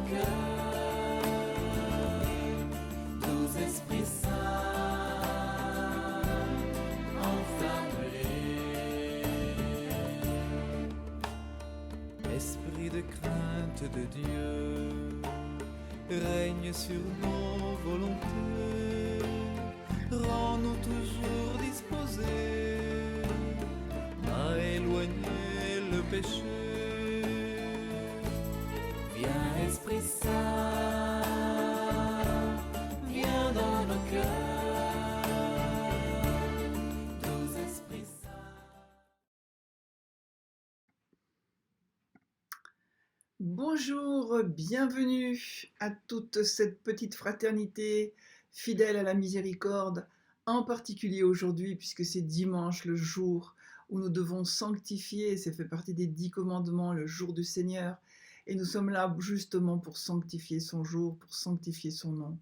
cœur, doux Esprit Saint, enflamme-les. Esprit de crainte de Dieu, règne sur nos volontés, rends-nous toujours disposés à éloigner le péché. Viens Esprit Saint, viens dans nos cœurs, doux Esprit Saint. Bonjour, bienvenue à toute cette petite fraternité fidèle à la miséricorde, en particulier aujourd'hui puisque c'est dimanche, le jour où nous devons sanctifier, ça fait partie des 10 commandements, le jour du Seigneur, et nous sommes là justement pour sanctifier son jour, pour sanctifier son nom.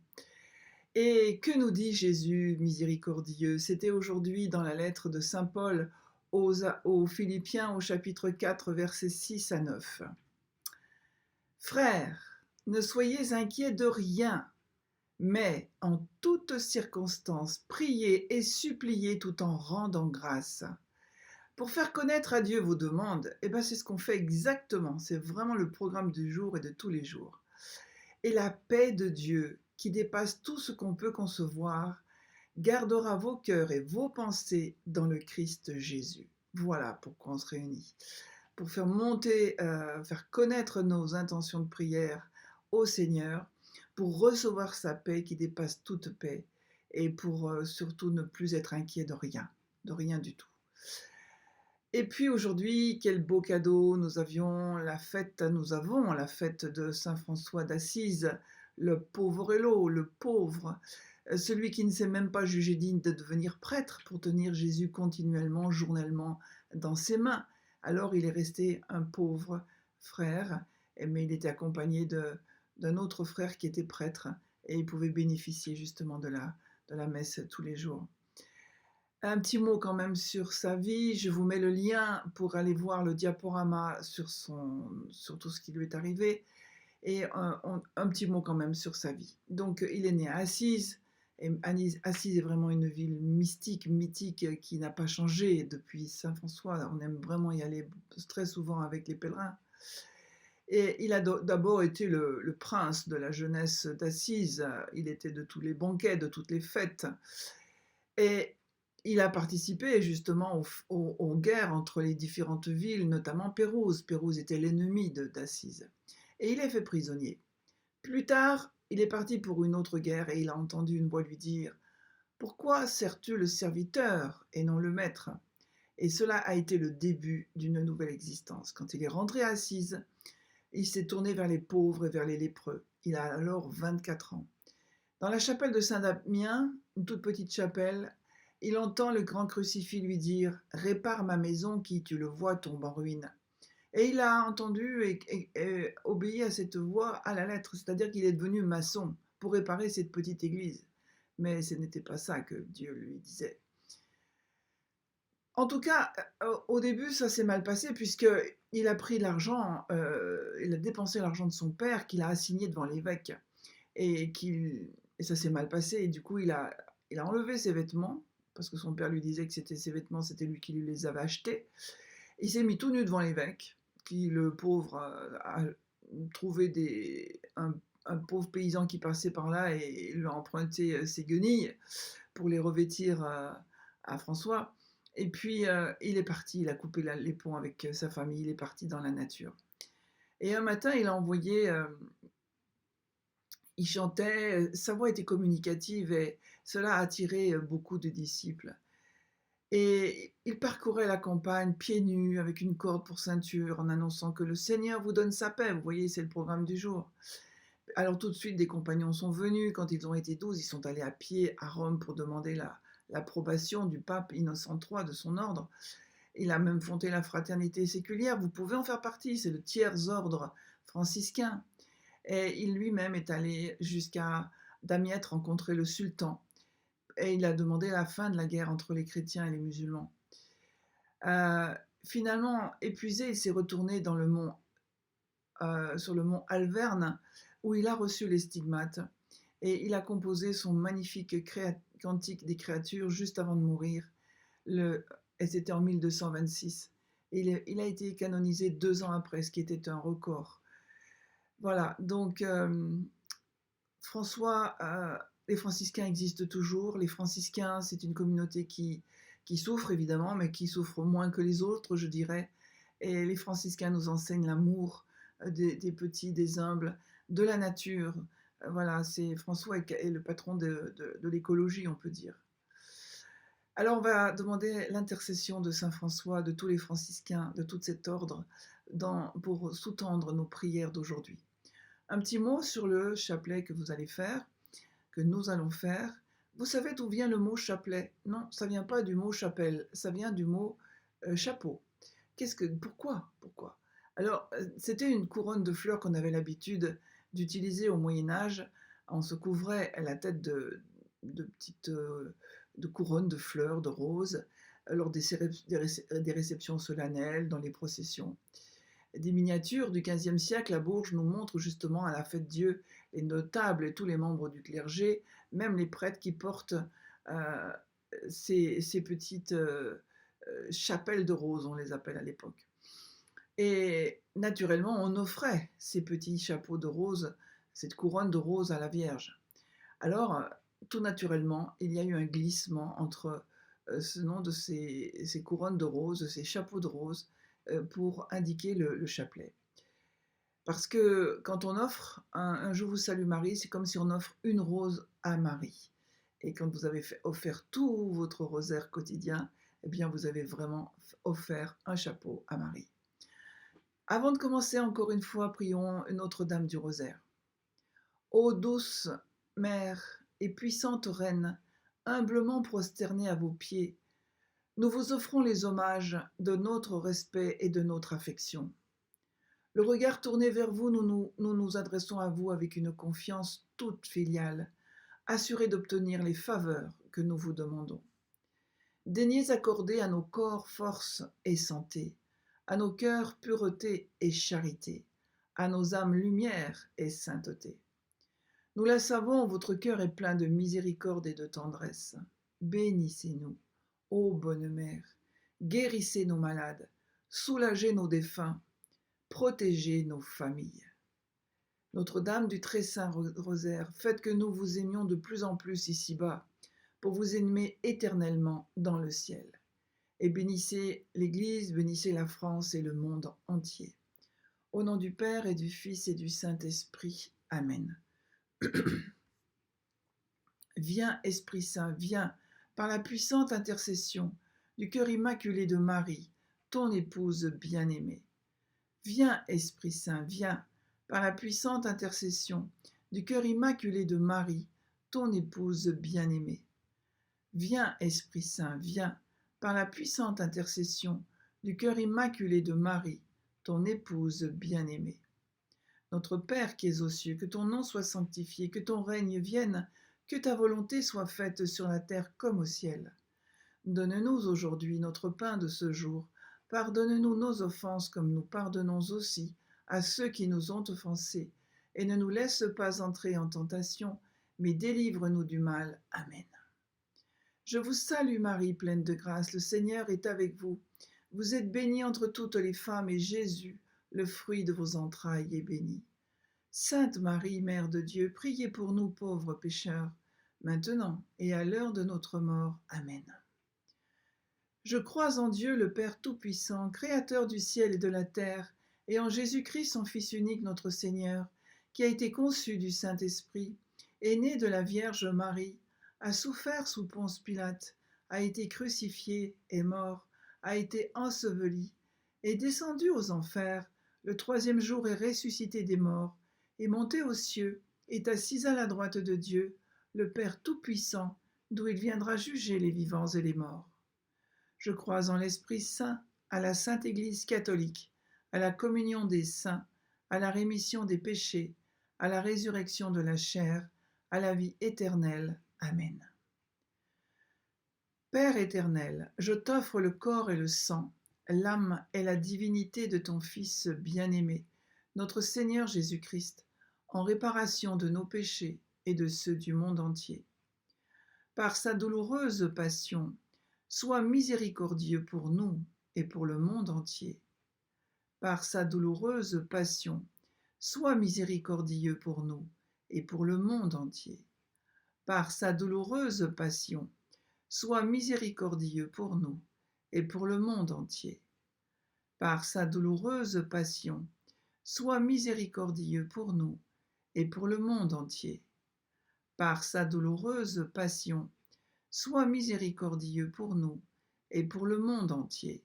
Et que nous dit Jésus miséricordieux? C'était aujourd'hui dans la lettre de Saint Paul aux Philippiens au chapitre 4, versets 6 à 9. Frères, ne soyez inquiets de rien, mais en toutes circonstances, priez et suppliez tout en rendant grâce. Pour faire connaître à Dieu vos demandes, c'est ce qu'on fait exactement, c'est vraiment le programme du jour et de tous les jours. Et la paix de Dieu, qui dépasse tout ce qu'on peut concevoir, gardera vos cœurs et vos pensées dans le Christ Jésus. Voilà pourquoi on se réunit. Pour faire monter, faire connaître nos intentions de prière au Seigneur, pour recevoir sa paix qui dépasse toute paix, et pour surtout ne plus être inquiet de rien du tout. Et puis aujourd'hui, quel beau cadeau, nous avons la fête de Saint François d'Assise, le poverello, le pauvre, celui qui ne s'est même pas jugé digne de devenir prêtre pour tenir Jésus continuellement, journellement dans ses mains. Alors il est resté un pauvre frère, mais il était accompagné d'un autre frère qui était prêtre et il pouvait bénéficier justement de la messe tous les jours. Un petit mot quand même sur sa vie, je vous mets le lien pour aller voir le diaporama sur tout ce qui lui est arrivé, et un petit mot quand même sur sa vie. Donc il est né à Assise, et Assise est vraiment une ville mystique, mythique, qui n'a pas changé depuis Saint François, on aime vraiment y aller très souvent avec les pèlerins. Et il a d'abord été le prince de la jeunesse d'Assise, il était de tous les banquets, de toutes les fêtes, et il a participé justement aux guerres entre les différentes villes, notamment Pérouse. Pérouse était l'ennemi d'Assise. Et il est fait prisonnier. Plus tard, il est parti pour une autre guerre et il a entendu une voix lui dire « Pourquoi sers-tu le serviteur et non le maître ?» Et cela a été le début d'une nouvelle existence. Quand il est rentré à Assise, il s'est tourné vers les pauvres et vers les lépreux. Il a alors 24 ans. Dans la chapelle de Saint-Damien, une toute petite chapelle, il entend le grand crucifix lui dire « Répare ma maison qui, tu le vois, tombe en ruine ». Et il a entendu et obéi à cette voix à la lettre, c'est-à-dire qu'il est devenu maçon pour réparer cette petite église. Mais ce n'était pas ça que Dieu lui disait. En tout cas, au début, ça s'est mal passé puisqu'il a pris l'argent, il a dépensé l'argent de son père qu'il a assigné devant l'évêque. Et ça s'est mal passé, et du coup, il a enlevé ses vêtements, parce que son père lui disait que ses vêtements, c'était lui qui lui les avait achetés. Il s'est mis tout nu devant l'évêque, qui, le pauvre, a trouvé un pauvre paysan qui passait par là et lui a emprunté ses guenilles pour les revêtir à François. Et puis, il est parti, il a coupé les ponts avec sa famille, il est parti dans la nature. Et un matin, il a envoyé... il chantait, sa voix était communicative et cela a attiré beaucoup de disciples. Et il parcourait la campagne pieds nus avec une corde pour ceinture en annonçant que le Seigneur vous donne sa paix. Vous voyez, c'est le programme du jour. Alors tout de suite, des compagnons sont venus. Quand ils ont été 12, ils sont allés à pied à Rome pour demander l'approbation du pape Innocent III, de son ordre. Il a même fondé la fraternité séculière. Vous pouvez en faire partie, c'est le tiers ordre franciscain. Et il lui-même est allé jusqu'à Damiette rencontrer le sultan. Et il a demandé la fin de la guerre entre les chrétiens et les musulmans. Finalement, épuisé, il s'est retourné dans le mont sur le mont Alverne, où il a reçu les stigmates. Et il a composé son magnifique cantique des créatures juste avant de mourir, et c'était en 1226. Et il a été canonisé 2 ans après, ce qui était un record. Voilà, donc François, les franciscains existent toujours. Les franciscains, c'est une communauté qui souffre évidemment, mais qui souffre moins que les autres, je dirais. Et les franciscains nous enseignent l'amour des petits, des humbles, de la nature. Voilà, François est le patron de l'écologie, on peut dire. Alors on va demander l'intercession de Saint François, de tous les franciscains, de tout cet ordre, pour sous-tendre nos prières d'aujourd'hui. Un petit mot sur le chapelet que vous allez faire, que nous allons faire. Vous savez d'où vient le mot chapelet? Non, ça vient pas du mot chapelle, ça vient du mot chapeau. Pourquoi? Alors, c'était une couronne de fleurs qu'on avait l'habitude d'utiliser au Moyen-Âge. On se couvrait la tête de petites de couronnes de fleurs, de roses, lors des réceptions solennelles, dans les processions. Des miniatures du XVe siècle à Bourges nous montrent justement à la Fête-Dieu les notables et tous les membres du clergé, même les prêtres qui portent ces petites chapelles de roses, on les appelle à l'époque. Et naturellement, on offrait ces petits chapeaux de roses, cette couronne de roses à la Vierge. Alors, tout naturellement, il y a eu un glissement entre ce nom de ces couronnes de roses, ces chapeaux de roses, pour indiquer le chapelet. Parce que quand on offre un Je vous salue Marie, c'est comme si on offre une rose à Marie. Et quand vous avez offert tout votre rosaire quotidien, eh bien vous avez vraiment offert un chapeau à Marie. Avant de commencer, encore une fois, prions Notre-Dame du Rosaire. Ô douce Mère et puissante Reine, humblement prosternée à vos pieds, nous vous offrons les hommages de notre respect et de notre affection. Le regard tourné vers vous, nous nous adressons à vous avec une confiance toute filiale, assurée d'obtenir les faveurs que nous vous demandons. Daignez accorder à nos corps force et santé, à nos cœurs pureté et charité, à nos âmes lumière et sainteté. Nous la savons, votre cœur est plein de miséricorde et de tendresse. Bénissez-nous, ô bonne Mère, guérissez nos malades, soulagez nos défunts, protégez nos familles. Notre-Dame du très saint rosaire, faites que nous vous aimions de plus en plus ici-bas, pour vous aimer éternellement dans le ciel. Et bénissez l'Église, bénissez la France et le monde entier. Au nom du Père et du Fils et du Saint-Esprit. Amen. Viens, Esprit Saint, viens, par la puissante intercession du cœur immaculé de Marie, ton épouse bien-aimée. Viens, Esprit Saint, viens, par la puissante intercession du cœur immaculé de Marie, ton épouse bien-aimée. Viens, Esprit Saint, viens, par la puissante intercession du cœur immaculé de Marie, ton épouse bien-aimée. Notre Père qui es aux cieux, que ton nom soit sanctifié, que ton règne vienne, que ta volonté soit faite sur la terre comme au ciel. Donne-nous aujourd'hui notre pain de ce jour. Pardonne-nous nos offenses comme nous pardonnons aussi à ceux qui nous ont offensés. Et ne nous laisse pas entrer en tentation, mais délivre-nous du mal. Amen. Je vous salue Marie, pleine de grâce, le Seigneur est avec vous. Vous êtes bénie entre toutes les femmes, et Jésus, le fruit de vos entrailles, est béni. Sainte Marie, Mère de Dieu, priez pour nous pauvres pécheurs, maintenant et à l'heure de notre mort. Amen. Je crois en Dieu, le Père Tout-Puissant, Créateur du ciel et de la terre, et en Jésus-Christ, son Fils unique, notre Seigneur, qui a été conçu du Saint-Esprit, est né de la Vierge Marie, a souffert sous Ponce Pilate, a été crucifié, est mort, a été enseveli, est descendu aux enfers, le 3e jour est ressuscité des morts, est monté aux cieux, est assis à la droite de Dieu, le Père Tout-Puissant, d'où il viendra juger les vivants et les morts. Je crois en l'Esprit Saint, à la Sainte Église catholique, à la communion des saints, à la rémission des péchés, à la résurrection de la chair, à la vie éternelle. Amen. Père éternel, je t'offre le corps et le sang, l'âme et la divinité de ton Fils bien-aimé, notre Seigneur Jésus-Christ, en réparation de nos péchés et de ceux du monde entier. Par sa douloureuse passion, sois miséricordieux pour nous et pour le monde entier. Par sa douloureuse passion, sois miséricordieux pour nous et pour le monde entier. Par sa douloureuse passion, sois miséricordieux pour nous et pour le monde entier. Par sa douloureuse passion, sois miséricordieux pour nous et pour le monde entier. Par sa douloureuse passion, sois miséricordieux pour nous et pour le monde entier.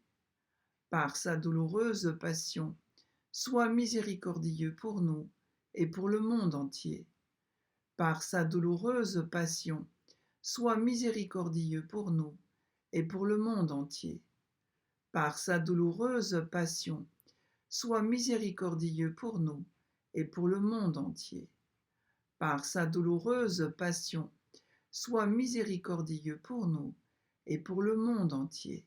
Par sa douloureuse passion, sois miséricordieux pour nous et pour le monde entier. Par sa douloureuse passion, sois miséricordieux pour nous et pour le monde entier. Par sa douloureuse passion, sois miséricordieux pour nous et pour le monde entier. Par sa douloureuse passion, sois miséricordieux pour nous et pour le monde entier.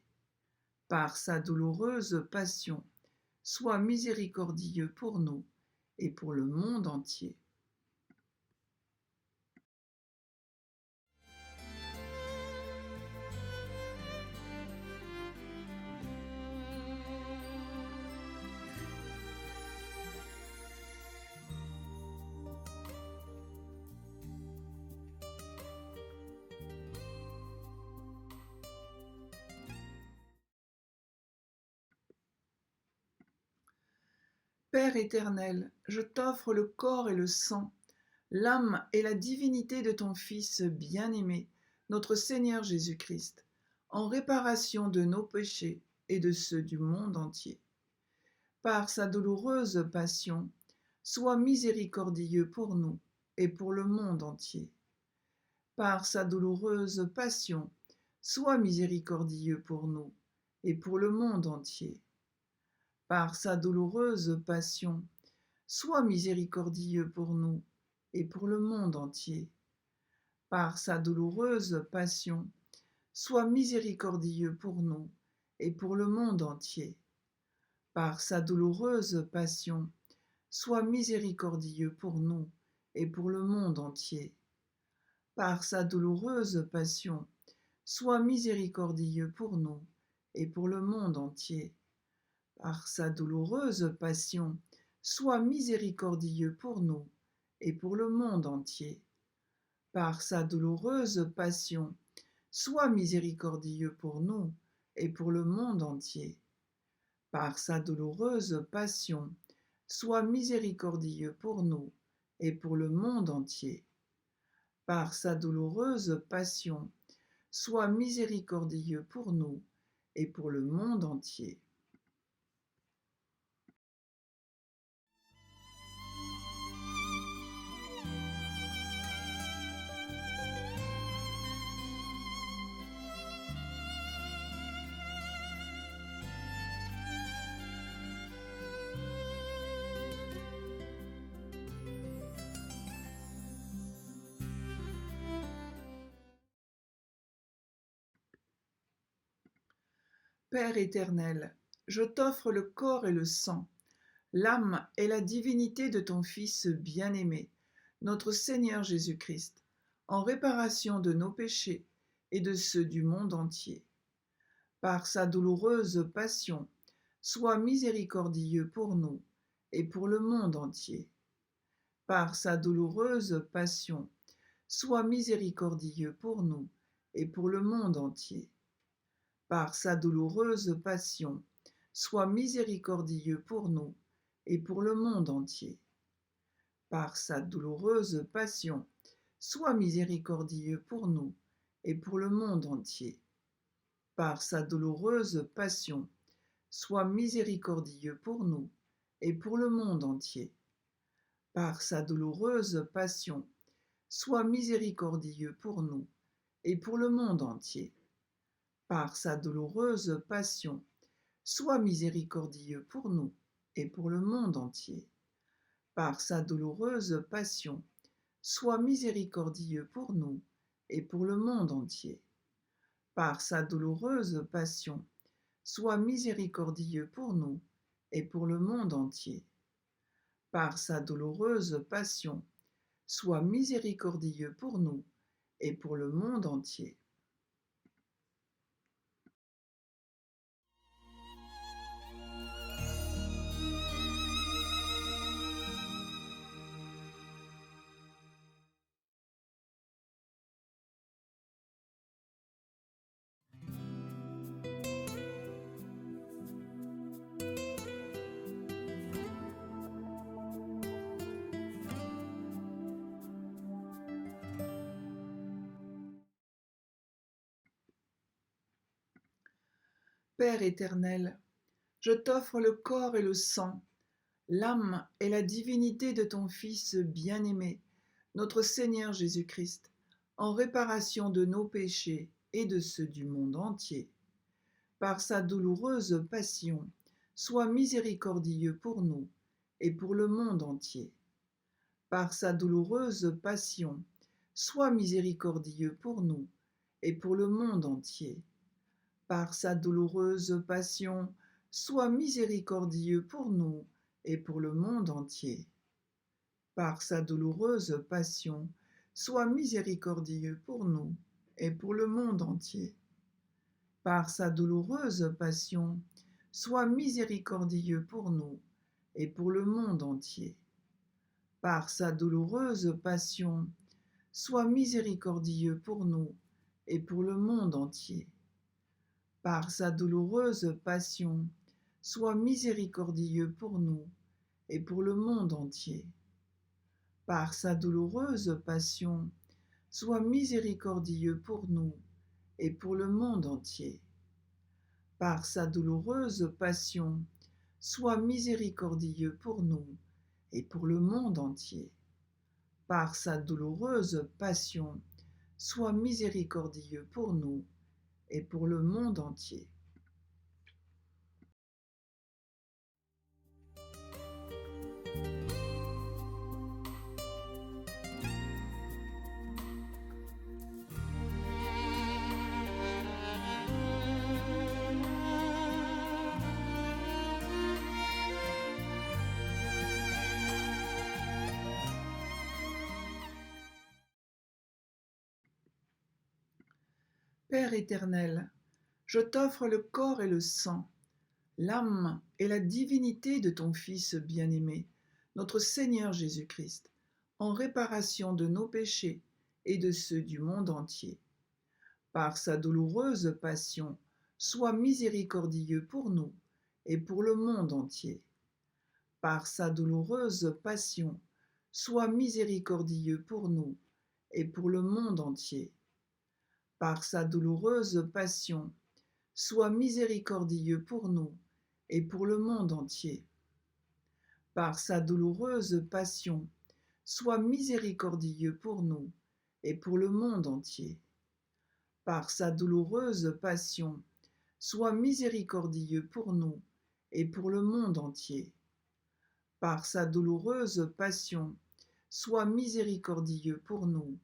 Par sa douloureuse passion, sois miséricordieux pour nous et pour le monde entier. Père éternel, je t'offre le corps et le sang, l'âme et la divinité de ton Fils bien-aimé, notre Seigneur Jésus-Christ, en réparation de nos péchés et de ceux du monde entier. Par sa douloureuse passion, sois miséricordieux pour nous et pour le monde entier. Par sa douloureuse passion, sois miséricordieux pour nous et pour le monde entier. Par sa douloureuse passion, sois miséricordieux pour nous et pour le monde entier. Par sa douloureuse passion, sois miséricordieux pour nous et pour le monde entier. Par sa douloureuse passion, sois miséricordieux pour nous et pour le monde entier. Par sa douloureuse passion, sois miséricordieux pour nous et pour le monde entier. Par sa douloureuse passion, sois miséricordieux pour nous et pour le monde entier. Par sa douloureuse passion, sois miséricordieux pour nous et pour le monde entier. Par sa douloureuse passion, sois miséricordieux pour nous et pour le monde entier. Par sa douloureuse passion, sois miséricordieux pour nous et pour le monde entier. Père éternel, je t'offre le corps et le sang, l'âme et la divinité de ton Fils bien-aimé, notre Seigneur Jésus-Christ, en réparation de nos péchés et de ceux du monde entier. Par sa douloureuse passion, sois miséricordieux pour nous et pour le monde entier. Par sa douloureuse passion, sois miséricordieux pour nous et pour le monde entier. Par sa douloureuse passion, sois miséricordieux pour nous et pour le monde entier. Par sa douloureuse passion, sois miséricordieux pour nous et pour le monde entier. Par sa douloureuse passion, sois miséricordieux pour nous et pour le monde entier. Par sa douloureuse passion, sois miséricordieux pour nous et pour le monde entier. Par sa douloureuse passion, sois miséricordieux pour nous et pour le monde entier. Par sa douloureuse passion, sois miséricordieux pour nous et pour le monde entier. Par sa douloureuse passion, sois miséricordieux pour nous et pour le monde entier. par sa douloureuse passion, sois miséricordieux pour nous et pour le monde entier. Père éternel, je t'offre le corps et le sang, l'âme et la divinité de ton Fils bien-aimé, notre Seigneur Jésus-Christ, en réparation de nos péchés et de ceux du monde entier. Par sa douloureuse passion, sois miséricordieux pour nous et pour le monde entier. Par sa douloureuse passion, sois miséricordieux pour nous et pour le monde entier. Par sa douloureuse passion, sois miséricordieux pour nous et pour le monde entier. Par sa douloureuse passion, sois miséricordieux pour nous et pour le monde entier. Par sa douloureuse passion, sois miséricordieux pour nous et pour le monde entier. Par sa douloureuse passion, sois miséricordieux pour nous et pour le monde entier. Par sa douloureuse passion, sois miséricordieux pour nous et pour le monde entier. Par sa douloureuse passion, sois miséricordieux pour nous et pour le monde entier. Par sa douloureuse passion, sois miséricordieux pour nous et pour le monde entier. Par sa douloureuse passion, sois miséricordieux pour nous et pour le monde entier. Père éternel, je t'offre le corps et le sang, l'âme et la divinité de ton Fils bien-aimé, notre Seigneur Jésus-Christ, en réparation de nos péchés et de ceux du monde entier. Par sa douloureuse passion, sois miséricordieux pour nous et pour le monde entier. Par sa douloureuse passion, sois miséricordieux pour nous et pour le monde entier. Par sa douloureuse passion, sois miséricordieux pour nous et pour le monde entier. Par sa douloureuse passion, sois miséricordieux pour nous et pour le monde entier. Par sa douloureuse passion, sois miséricordieux pour nous et pour le monde entier. Par sa douloureuse passion, sois miséricordieux pour nous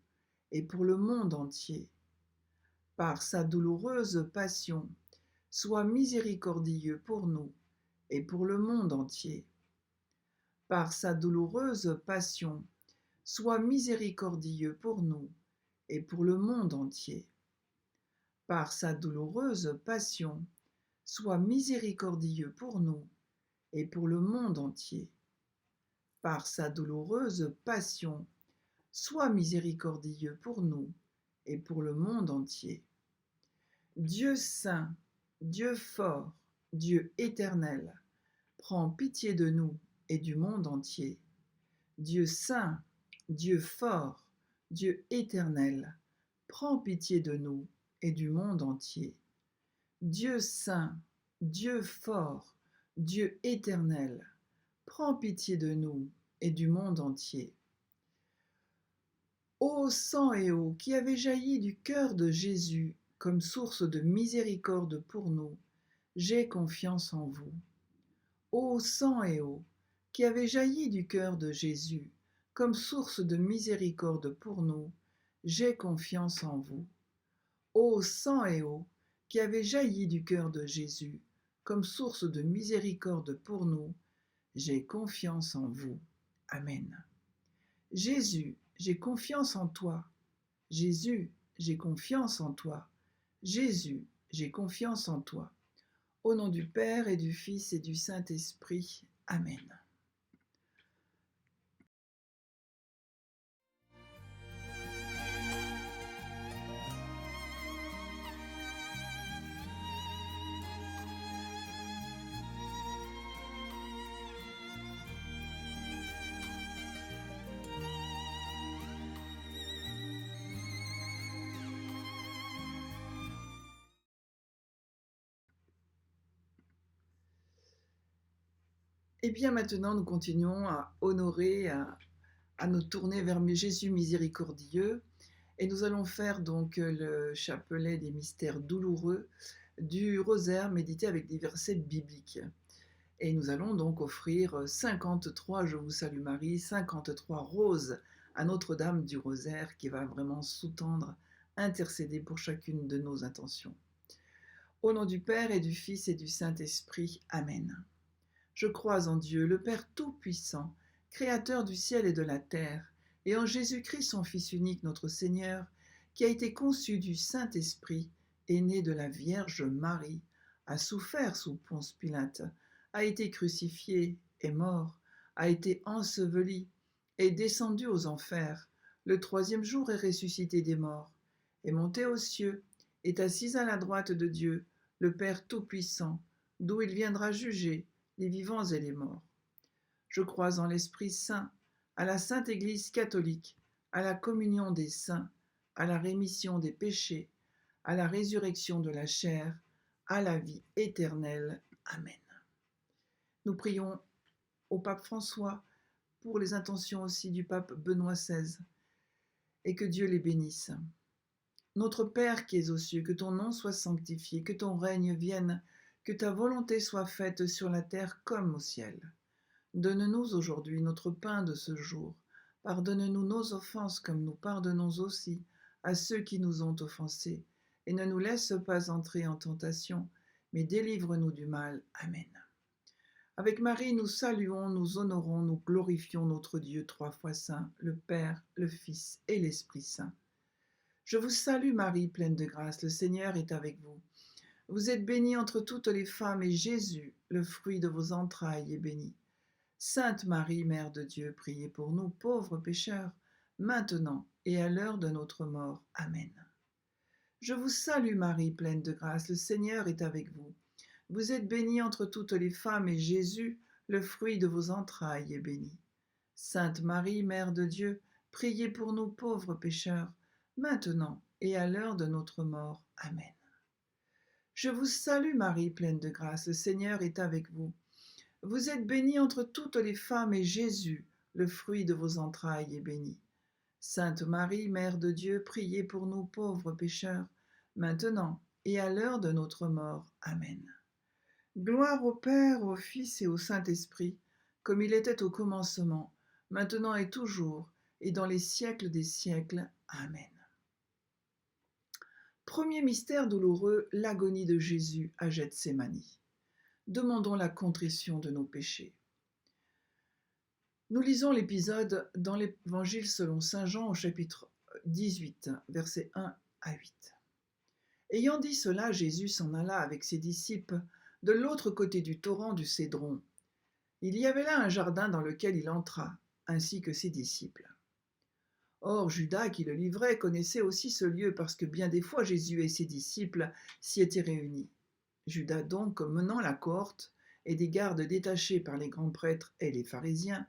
et pour le monde entier. Par sa douloureuse passion, sois miséricordieux pour nous et pour le monde entier. Par sa douloureuse passion, sois miséricordieux pour nous et pour le monde entier. Par sa douloureuse passion, sois miséricordieux pour nous et pour le monde entier. Par sa douloureuse passion, sois miséricordieux pour nous et pour le monde entier. Dieu saint, Dieu fort, Dieu éternel, prends pitié de nous et du monde entier. Dieu saint, Dieu fort, Dieu éternel, prends pitié de nous et du monde entier. Dieu saint, Dieu fort, Dieu éternel, prends pitié de nous et du monde entier. Ô sang et eau qui avez jailli du cœur de Jésus comme source de miséricorde pour nous, j'ai confiance en vous. Ô sang et eau qui avez jailli du cœur de Jésus comme source de miséricorde pour nous, j'ai confiance en vous. Ô sang et eau qui avez jailli du cœur de Jésus comme source de miséricorde pour nous, j'ai confiance en vous. Amen. Jésus, j'ai confiance en toi. Jésus, j'ai confiance en toi. Jésus, j'ai confiance en toi. Au nom du Père et du Fils et du Saint-Esprit. Amen. Et bien maintenant, nous continuons à honorer, à nous tourner vers Jésus miséricordieux. Et nous allons faire donc le chapelet des mystères douloureux du rosaire médité avec des versets bibliques. Et nous allons donc offrir 53 Je vous salue Marie, 53 roses à Notre-Dame du Rosaire qui va vraiment sous-tendre, intercéder pour chacune de nos intentions. Au nom du Père et du Fils et du Saint-Esprit. Amen. Je crois en Dieu, le Père Tout-Puissant, Créateur du ciel et de la terre, et en Jésus-Christ, son Fils unique, notre Seigneur, qui a été conçu du Saint-Esprit, est né de la Vierge Marie, a souffert sous Ponce Pilate, a été crucifié, est mort, a été enseveli, est descendu aux enfers, le troisième jour est ressuscité des morts, est monté aux cieux, est assis à la droite de Dieu, le Père Tout-Puissant, d'où il viendra juger les vivants et les morts. Je crois en l'Esprit Saint, à la Sainte Église catholique, à la communion des saints, à la rémission des péchés, à la résurrection de la chair, à la vie éternelle. Amen. Nous prions au pape François pour les intentions aussi du pape Benoît XVI, et que Dieu les bénisse. Notre Père qui es aux cieux, que ton nom soit sanctifié, que ton règne vienne, que ta volonté soit faite sur la terre comme au ciel. Donne-nous aujourd'hui notre pain de ce jour. Pardonne-nous nos offenses comme nous pardonnons aussi à ceux qui nous ont offensés. Et ne nous laisse pas entrer en tentation, mais délivre-nous du mal. Amen. Avec Marie, nous saluons, nous honorons, nous glorifions notre Dieu trois fois saint, le Père, le Fils et l'Esprit Saint. Je vous salue Marie, pleine de grâce, le Seigneur est avec vous. Vous êtes bénie entre toutes les femmes, et Jésus, le fruit de vos entrailles, est béni. Sainte Marie, Mère de Dieu, priez pour nous, pauvres pécheurs, maintenant et à l'heure de notre mort. Amen. Je vous salue Marie, pleine de grâce, le Seigneur est avec vous. Vous êtes bénie entre toutes les femmes, et Jésus, le fruit de vos entrailles, est béni. Sainte Marie, Mère de Dieu, priez pour nous, pauvres pécheurs, maintenant et à l'heure de notre mort. Amen. Je vous salue Marie, pleine de grâce, le Seigneur est avec vous. Vous êtes bénie entre toutes les femmes, et Jésus, le fruit de vos entrailles, est béni. Sainte Marie, Mère de Dieu, priez pour nous pauvres pécheurs, maintenant et à l'heure de notre mort. Amen. Gloire au Père, au Fils et au Saint-Esprit, comme il était au commencement, maintenant et toujours, et dans les siècles des siècles. Amen. Premier mystère douloureux, l'agonie de Jésus à Gethsémani. Demandons la contrition de nos péchés. Nous lisons l'épisode dans l'Évangile selon saint Jean au chapitre 18, versets 1 à 8. Ayant dit cela, Jésus s'en alla avec ses disciples de l'autre côté du torrent du Cédron. Il y avait là un jardin dans lequel il entra, ainsi que ses disciples. Or, Judas, qui le livrait, connaissait aussi ce lieu parce que bien des fois Jésus et ses disciples s'y étaient réunis. Judas donc, menant la cohorte et des gardes détachés par les grands prêtres et les pharisiens,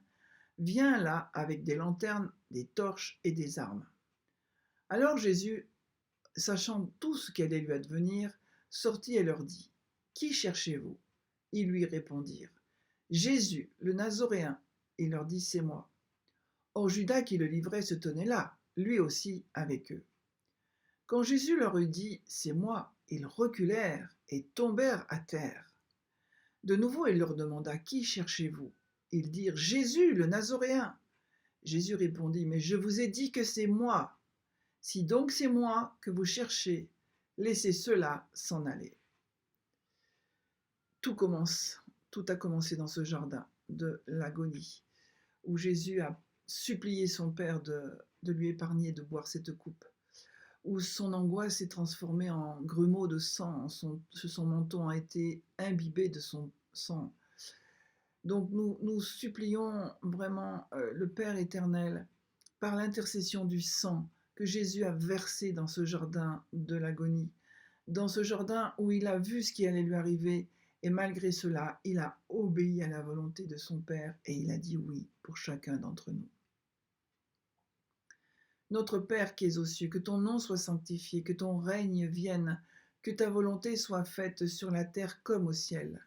vient là avec des lanternes, des torches et des armes. Alors Jésus, sachant tout ce qu'allait lui advenir, sortit et leur dit : « Qui cherchez-vous ? » Ils lui répondirent : « Jésus, le Nazoréen. » Il leur dit : « C'est moi. » Or Judas qui le livrait se tenait là, lui aussi avec eux. Quand Jésus leur eut dit : « C'est moi », ils reculèrent et tombèrent à terre. De nouveau il leur demanda : « Qui cherchez-vous ? » Ils dirent : « Jésus, le Nazoréen. » Jésus répondit : « Mais je vous ai dit que c'est moi. Si donc c'est moi que vous cherchez, laissez ceux-là s'en aller. » Tout a commencé dans ce jardin de l'agonie. où Jésus a supplié son Père de lui épargner de boire cette coupe, où son angoisse s'est transformée en grumeaux de sang, son menton a été imbibé de son sang. Donc nous supplions vraiment le Père éternel, par l'intercession du sang que Jésus a versé dans ce jardin de l'agonie, dans ce jardin où il a vu ce qui allait lui arriver, et malgré cela, il a obéi à la volonté de son Père et il a dit oui pour chacun d'entre nous. Notre Père qui es aux cieux, que ton nom soit sanctifié, que ton règne vienne, que ta volonté soit faite sur la terre comme au ciel.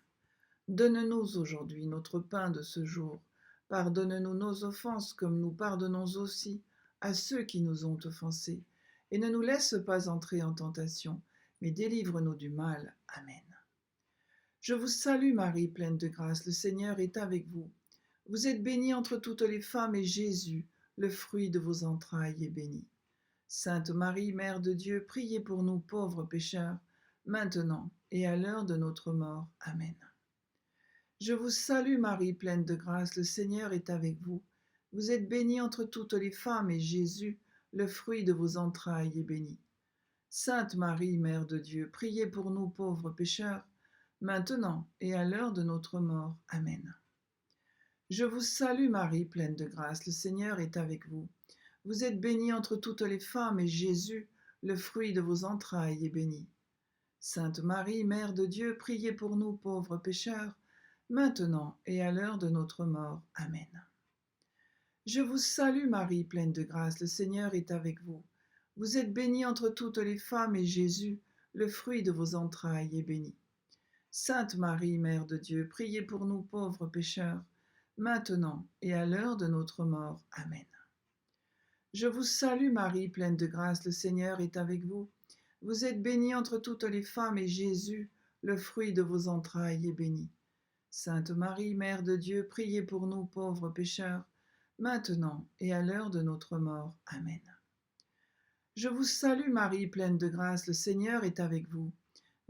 Donne-nous aujourd'hui notre pain de ce jour. Pardonne-nous nos offenses comme nous pardonnons aussi à ceux qui nous ont offensés. Et ne nous laisse pas entrer en tentation, mais délivre-nous du mal. Amen. Je vous salue Marie, pleine de grâce, le Seigneur est avec vous. Vous êtes bénie entre toutes les femmes et Jésus, le fruit de vos entrailles, est béni. Sainte Marie, Mère de Dieu, priez pour nous pauvres pécheurs, maintenant et à l'heure de notre mort. Amen. Je vous salue Marie, pleine de grâce, le Seigneur est avec vous. Vous êtes bénie entre toutes les femmes et Jésus, le fruit de vos entrailles, est béni. Sainte Marie, Mère de Dieu, priez pour nous pauvres pécheurs, maintenant et à l'heure de notre mort. Amen. Je vous salue Marie, pleine de grâce, le Seigneur est avec vous. Vous êtes bénie entre toutes les femmes et Jésus, le fruit de vos entrailles, est béni. Sainte Marie, Mère de Dieu, priez pour nous pauvres pécheurs, maintenant et à l'heure de notre mort. Amen. Je vous salue Marie, pleine de grâce, le Seigneur est avec vous. Vous êtes bénie entre toutes les femmes et Jésus, le fruit de vos entrailles, est béni. Sainte Marie, Mère de Dieu, priez pour nous pauvres pécheurs, maintenant et à l'heure de notre mort. Amen. Je vous salue Marie, pleine de grâce, le Seigneur est avec vous. Vous êtes bénie entre toutes les femmes et Jésus, le fruit de vos entrailles, est béni. Sainte Marie, Mère de Dieu, priez pour nous pauvres pécheurs, maintenant et à l'heure de notre mort. Amen. Je vous salue Marie, pleine de grâce, le Seigneur est avec vous.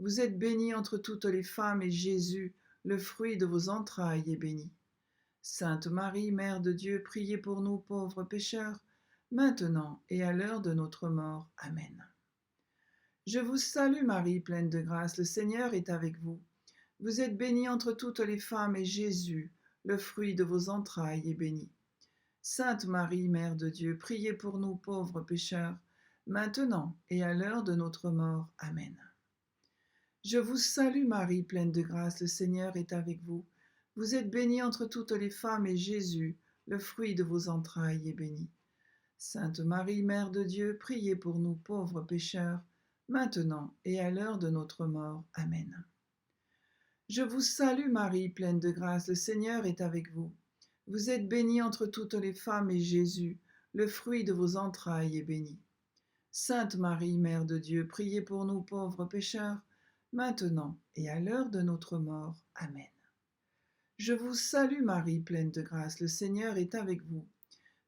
Vous êtes bénie entre toutes les femmes et Jésus, le fruit de vos entrailles, est béni. Sainte Marie, Mère de Dieu, priez pour nous pauvres pécheurs, maintenant et à l'heure de notre mort. Amen. Je vous salue Marie, pleine de grâce, le Seigneur est avec vous. Vous êtes bénie entre toutes les femmes et Jésus, le fruit de vos entrailles, est béni. Sainte Marie, Mère de Dieu, priez pour nous pauvres pécheurs, maintenant et à l'heure de notre mort. Amen. Je vous salue Marie, pleine de grâce, le Seigneur est avec vous. Vous êtes bénie entre toutes les femmes et Jésus, le fruit de vos entrailles, est béni. Sainte Marie, Mère de Dieu, priez pour nous pauvres pécheurs, maintenant et à l'heure de notre mort. Amen. Je vous salue Marie, pleine de grâce, le Seigneur est avec vous. Vous êtes bénie entre toutes les femmes et Jésus, le fruit de vos entrailles, est béni. Sainte Marie, Mère de Dieu, priez pour nous pauvres pécheurs, maintenant et à l'heure de notre mort. Amen. Je vous salue Marie, pleine de grâce, le Seigneur est avec vous.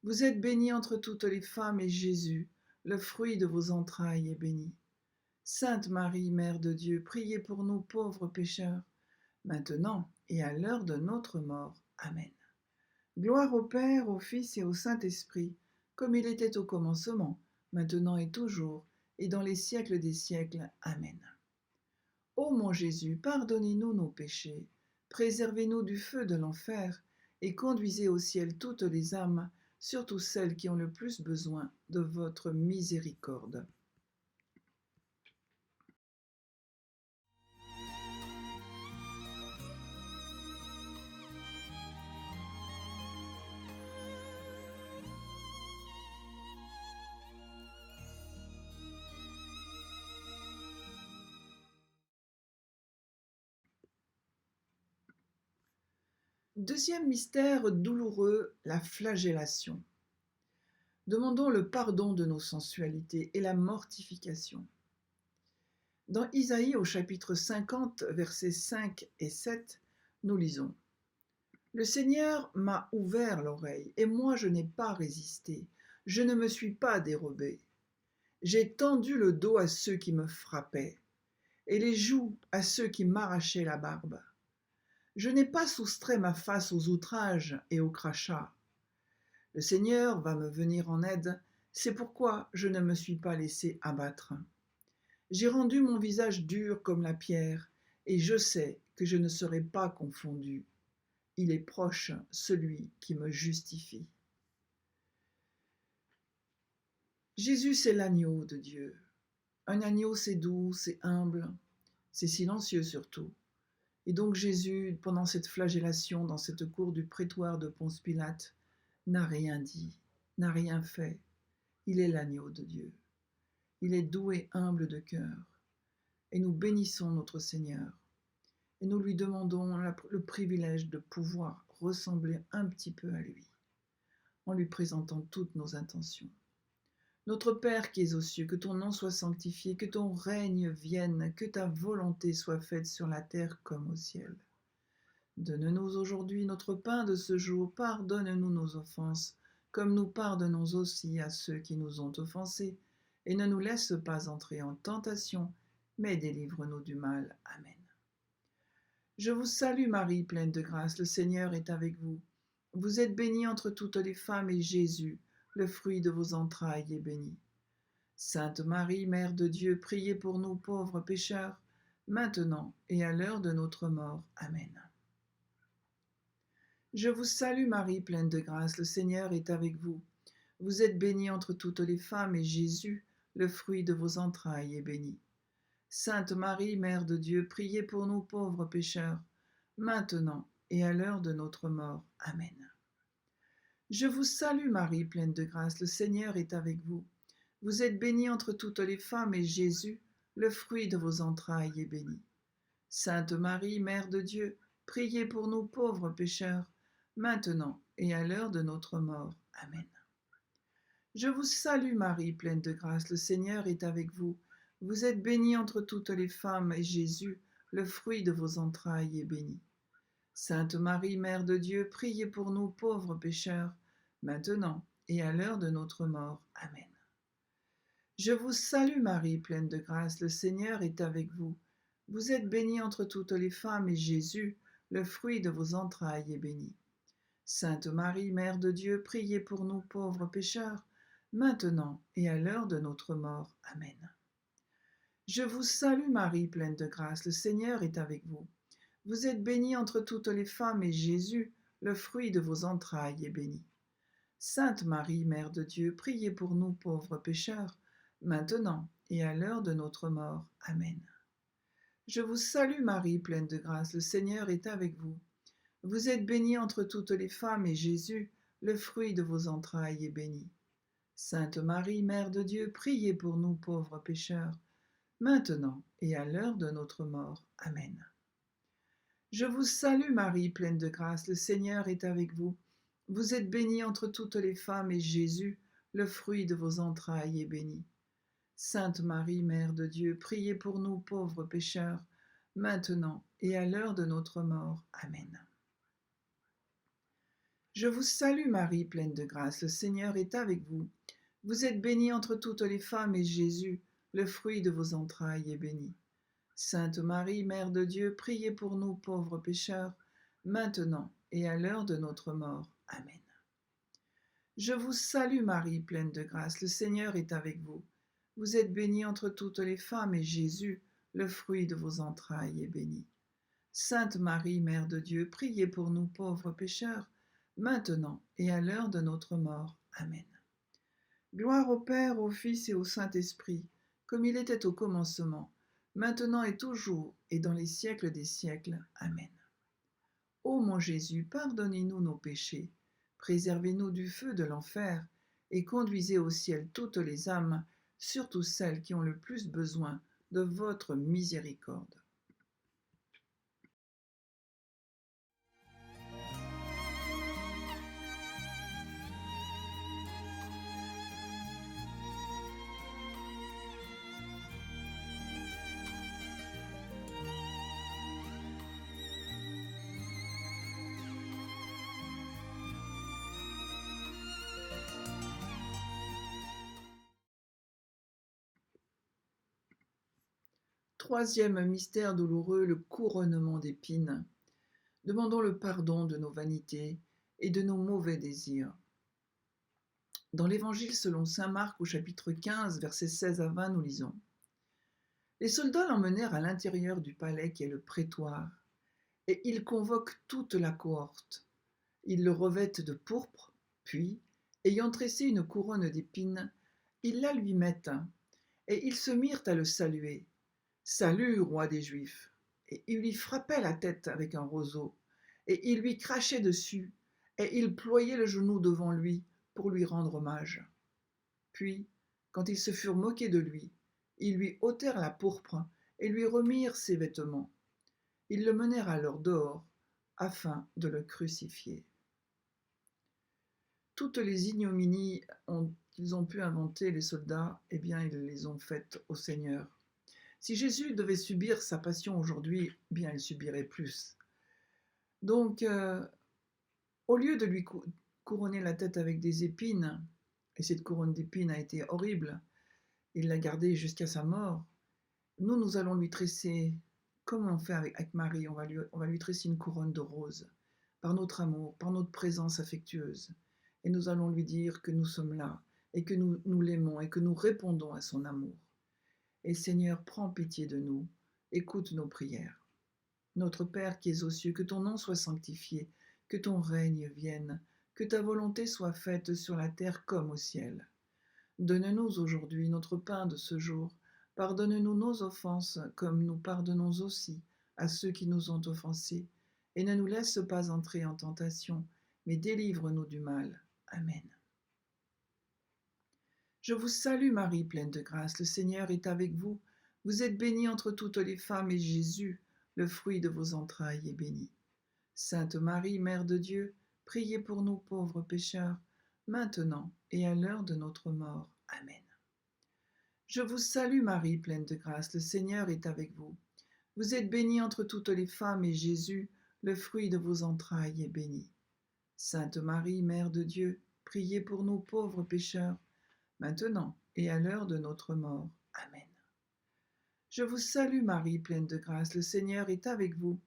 Vous êtes bénie entre toutes les femmes et Jésus, le fruit de vos entrailles, est béni. Sainte Marie, Mère de Dieu, priez pour nous pauvres pécheurs, maintenant et à l'heure de notre mort. Amen. Gloire au Père, au Fils et au Saint-Esprit, comme il était au commencement, maintenant et toujours, et dans les siècles des siècles. Amen. Ô mon Jésus, pardonnez-nous nos péchés, préservez-nous du feu de l'enfer, et conduisez au ciel toutes les âmes, surtout celles qui ont le plus besoin de votre miséricorde. Deuxième mystère douloureux, la flagellation. Demandons le pardon de nos sensualités et la mortification. Dans Isaïe au chapitre 50, versets 5 et 7, nous lisons « Le Seigneur m'a ouvert l'oreille, et moi je n'ai pas résisté, je ne me suis pas dérobé. J'ai tendu le dos à ceux qui me frappaient, et les joues à ceux qui m'arrachaient la barbe. Je n'ai pas soustrait ma face aux outrages et aux crachats. Le Seigneur va me venir en aide, c'est pourquoi je ne me suis pas laissé abattre. J'ai rendu mon visage dur comme la pierre, et je sais que je ne serai pas confondu. Il est proche celui qui me justifie. Jésus, c'est l'agneau de Dieu. Un agneau, c'est doux, c'est humble, c'est silencieux surtout. Et donc Jésus, pendant cette flagellation dans cette cour du prétoire de Ponce Pilate, n'a rien dit, n'a rien fait. Il est l'agneau de Dieu. Il est doux et humble de cœur. Et nous bénissons notre Seigneur. Et nous lui demandons le privilège de pouvoir ressembler un petit peu à lui, en lui présentant toutes nos intentions. Notre Père qui es aux cieux, que ton nom soit sanctifié, que ton règne vienne, que ta volonté soit faite sur la terre comme au ciel. Donne-nous aujourd'hui notre pain de ce jour, pardonne-nous nos offenses, comme nous pardonnons aussi à ceux qui nous ont offensés, et ne nous laisse pas entrer en tentation, mais délivre-nous du mal. Amen. Je vous salue Marie, pleine de grâce, le Seigneur est avec vous. Vous êtes bénie entre toutes les femmes, et Jésus, le fruit de vos entrailles, est béni. Sainte Marie, Mère de Dieu, priez pour nous pauvres pécheurs, maintenant et à l'heure de notre mort. Amen. Je vous salue Marie, pleine de grâce, le Seigneur est avec vous. Vous êtes bénie entre toutes les femmes, et Jésus, le fruit de vos entrailles, est béni. Sainte Marie, Mère de Dieu, priez pour nous pauvres pécheurs, maintenant et à l'heure de notre mort. Amen. Je vous salue Marie, pleine de grâce, le Seigneur est avec vous. Vous êtes bénie entre toutes les femmes, et Jésus, le fruit de vos entrailles, est béni. Sainte Marie, Mère de Dieu, priez pour nous pauvres pécheurs, maintenant et à l'heure de notre mort. Amen. Je vous salue Marie, pleine de grâce, le Seigneur est avec vous. Vous êtes bénie entre toutes les femmes, et Jésus, le fruit de vos entrailles, est béni. Sainte Marie, Mère de Dieu, priez pour nous pauvres pécheurs, maintenant et à l'heure de notre mort. Amen. Je vous salue Marie, pleine de grâce, le Seigneur est avec vous. Vous êtes bénie entre toutes les femmes, et Jésus, le fruit de vos entrailles, est béni. Sainte Marie, Mère de Dieu, priez pour nous pauvres pécheurs, maintenant et à l'heure de notre mort. Amen. Je vous salue Marie, pleine de grâce, le Seigneur est avec vous. Vous êtes bénie entre toutes les femmes, et Jésus, le fruit de vos entrailles, est béni. Sainte Marie, Mère de Dieu, priez pour nous pauvres pécheurs, maintenant et à l'heure de notre mort. Amen. Je vous salue Marie, pleine de grâce, le Seigneur est avec vous. Vous êtes bénie entre toutes les femmes, et Jésus, le fruit de vos entrailles, est béni. Sainte Marie, Mère de Dieu, priez pour nous pauvres pécheurs, maintenant et à l'heure de notre mort. Amen. Je vous salue Marie, pleine de grâce, le Seigneur est avec vous. Vous êtes bénie entre toutes les femmes, et Jésus, le fruit de vos entrailles, est béni. Sainte Marie, Mère de Dieu, priez pour nous pauvres pécheurs, maintenant et à l'heure de notre mort. Amen. Je vous salue Marie, pleine de grâce, le Seigneur est avec vous. Vous êtes bénie entre toutes les femmes, et Jésus, le fruit de vos entrailles, est béni. Sainte Marie, Mère de Dieu, priez pour nous pauvres pécheurs, maintenant et à l'heure de notre mort. Amen. Je vous salue Marie, pleine de grâce, le Seigneur est avec vous. Vous êtes bénie entre toutes les femmes, et Jésus, le fruit de vos entrailles, est béni. Sainte Marie, Mère de Dieu, priez pour nous pauvres pécheurs, maintenant et à l'heure de notre mort. Amen. Gloire au Père, au Fils et au Saint-Esprit, comme il était au commencement, maintenant et toujours, et dans les siècles des siècles. Amen. Ô mon Jésus, pardonnez-nous nos péchés, préservez-nous du feu de l'enfer, et conduisez au ciel toutes les âmes, surtout celles qui ont le plus besoin de votre miséricorde. Troisième mystère douloureux, le couronnement d'épines. Demandons le pardon de nos vanités et de nos mauvais désirs. Dans l'Évangile selon saint Marc au chapitre 15, versets 16 à 20, nous lisons: Les soldats l'emmenèrent à l'intérieur du palais qui est le prétoire, et ils convoquent toute la cohorte. Ils le revêtent de pourpre, puis, ayant tressé une couronne d'épines, ils la lui mettent, et ils se mirent à le saluer. Salut, roi des Juifs! Et ils lui frappaient la tête avec un roseau, et ils lui crachaient dessus, et ils ployaient le genou devant lui pour lui rendre hommage. Puis, quand ils se furent moqués de lui, ils lui ôtèrent la pourpre et lui remirent ses vêtements. Ils le menèrent alors dehors, afin de le crucifier. Toutes les ignominies qu'ils ont pu inventer, les soldats, eh bien, ils les ont faites au Seigneur. Si Jésus devait subir sa passion aujourd'hui, eh bien, il subirait plus. Donc, au lieu de lui couronner la tête avec des épines, et cette couronne d'épines a été horrible, il l'a gardée jusqu'à sa mort, nous allons lui tresser, comme on fait avec Marie, on va lui tresser une couronne de roses, par notre amour, par notre présence affectueuse. Et nous allons lui dire que nous sommes là, et que nous l'aimons, et que nous répondons à son amour. Et Seigneur, prends pitié de nous, écoute nos prières. Notre Père qui es aux cieux, que ton nom soit sanctifié, que ton règne vienne, que ta volonté soit faite sur la terre comme au ciel. Donne-nous aujourd'hui notre pain de ce jour. Pardonne-nous nos offenses, comme nous pardonnons aussi à ceux qui nous ont offensés. Et ne nous laisse pas entrer en tentation, mais délivre-nous du mal. Amen. Je vous salue Marie, pleine de grâce, le Seigneur est avec vous. Vous êtes bénie entre toutes les femmes, et Jésus, le fruit de vos entrailles, est béni. Sainte Marie, Mère de Dieu, priez pour nous pauvres pécheurs, maintenant et à l'heure de notre mort. Amen. Je vous salue Marie, pleine de grâce, le Seigneur est avec vous. Vous êtes bénie entre toutes les femmes, et Jésus, le fruit de vos entrailles, est béni. Sainte Marie, Mère de Dieu, priez pour nous pauvres pécheurs, maintenant et à l'heure de notre mort. Amen. Je vous salue Marie, pleine de grâce, le Seigneur est avec vous.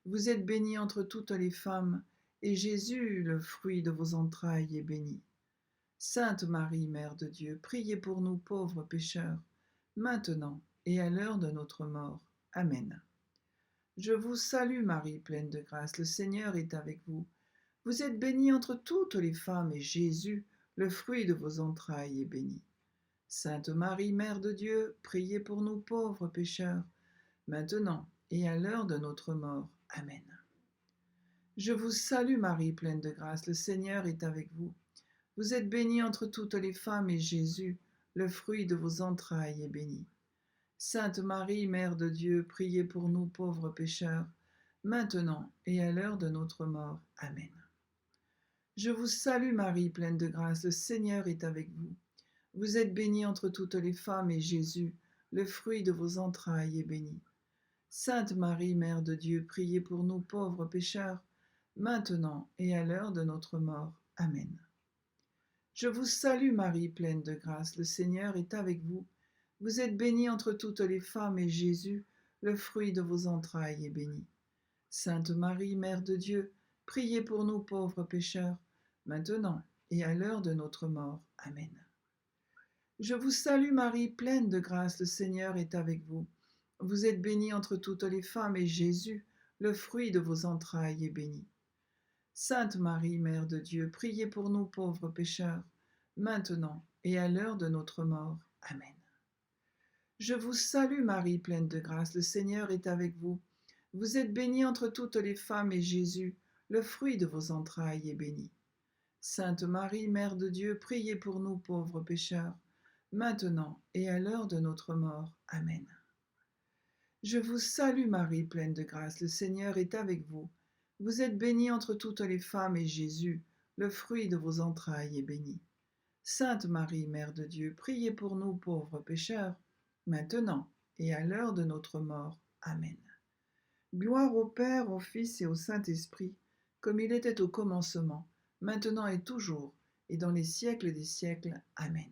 Vous êtes bénie entre toutes les femmes, et Jésus, le fruit de vos entrailles, est béni. Sainte Marie, Mère de Dieu, priez pour nous pauvres pécheurs, maintenant et à l'heure de notre mort. Amen. Je vous salue Marie, pleine de grâce, le Seigneur est avec vous. Vous êtes bénie entre toutes les femmes, et Jésus, le fruit de vos entrailles, est béni. Sainte Marie, Mère de Dieu, priez pour nous pauvres pécheurs, maintenant et à l'heure de notre mort. Amen. Je vous salue Marie, pleine de grâce, le Seigneur est avec vous. Vous êtes bénie entre toutes les femmes, et Jésus, le fruit de vos entrailles, est béni. Sainte Marie, Mère de Dieu, priez pour nous pauvres pécheurs, maintenant et à l'heure de notre mort. Amen. Je vous salue Marie, pleine de grâce, le Seigneur est avec vous. Vous êtes bénie entre toutes les femmes, et Jésus, le fruit de vos entrailles, est béni. Sainte Marie, Mère de Dieu, priez pour nous pauvres pécheurs, maintenant et à l'heure de notre mort. Amen. Je vous salue Marie, pleine de grâce, le Seigneur est avec vous. Vous êtes bénie entre toutes les femmes, et Jésus, le fruit de vos entrailles, est béni. Sainte Marie, Mère de Dieu, priez pour nous pauvres pécheurs, maintenant et à l'heure de notre mort. Amen. Je vous salue Marie, pleine de grâce, le Seigneur est avec vous. Vous êtes bénie entre toutes les femmes, et Jésus, le fruit de vos entrailles, est béni. Sainte Marie, Mère de Dieu, priez pour nous pauvres pécheurs, maintenant et à l'heure de notre mort. Amen. Je vous salue Marie, pleine de grâce, le Seigneur est avec vous. Vous êtes bénie entre toutes les femmes, et Jésus, le fruit de vos entrailles, est béni. Sainte Marie, Mère de Dieu, priez pour nous pauvres pécheurs, maintenant et à l'heure de notre mort. Amen. Je vous salue Marie, pleine de grâce, le Seigneur est avec vous. Vous êtes bénie entre toutes les femmes, et Jésus, le fruit de vos entrailles, est béni. Sainte Marie, Mère de Dieu, priez pour nous pauvres pécheurs, maintenant et à l'heure de notre mort. Amen. Gloire au Père, au Fils et au Saint-Esprit, comme il était au commencement, maintenant et toujours, et dans les siècles des siècles. Amen.